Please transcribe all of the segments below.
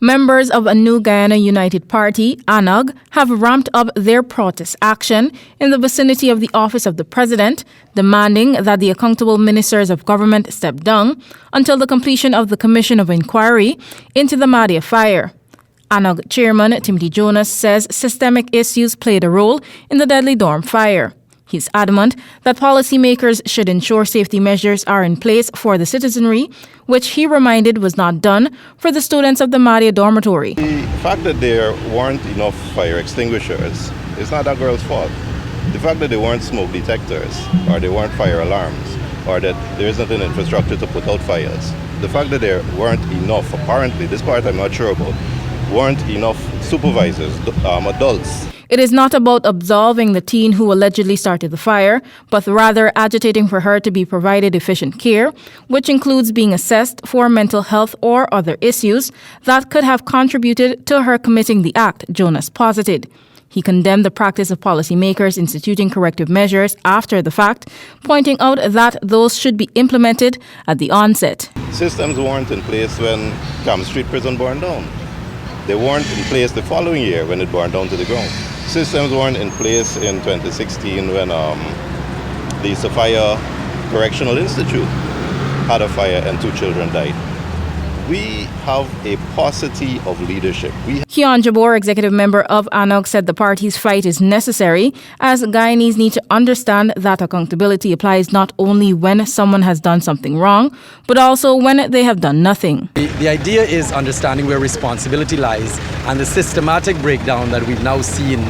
Members of Anug Guyana United Party, Anug, have ramped up their protest action in the vicinity of the office of the president, demanding that the accountable ministers of government step down until the completion of the commission of inquiry into the Mahdia fire. Anug chairman Timothy Jonas says systemic issues played a role in the deadly dorm fire. He's adamant that policymakers should ensure safety measures are in place for the citizenry, which he reminded was not done for the students of the Mahdia dormitory. The fact that there weren't enough fire extinguishers is not that girl's fault. The fact that there weren't smoke detectors, or there weren't fire alarms, or that there isn't an infrastructure to put out fires. The fact that there weren't enough, apparently, this part I'm not sure about, weren't enough supervisors, adults. It is not about absolving the teen who allegedly started the fire, but rather agitating for her to be provided efficient care, which includes being assessed for mental health or other issues that could have contributed to her committing the act, Jonas posited. He condemned the practice of policymakers instituting corrective measures after the fact, pointing out that those should be implemented at the onset. Systems weren't in place when Camp Street Prison burned down. They weren't in place the following year when it burned down to the ground. Systems weren't in place in 2016 when the Sophia Correctional Institute had a fire and 2 children died. We have a paucity of leadership. Hyun Jabor, executive member of Anug, said the party's fight is necessary as Guyanese need to understand that accountability applies not only when someone has done something wrong, but also when they have done nothing. The idea is understanding where responsibility lies and the systematic breakdown that we've now seen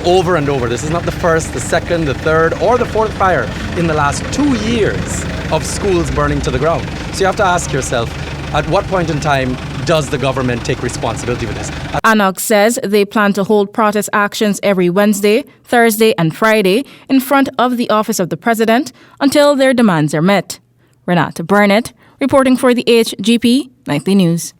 over and over. This is not the first, the second, the third, or the fourth fire in the last 2 years of schools burning to the ground. So you have to ask yourself, at what point in time does the government take responsibility for this? Anug says they plan to hold protest actions every Wednesday, Thursday, and Friday in front of the office of the president until their demands are met. Renata Burnette, reporting for the HGP Nightly News.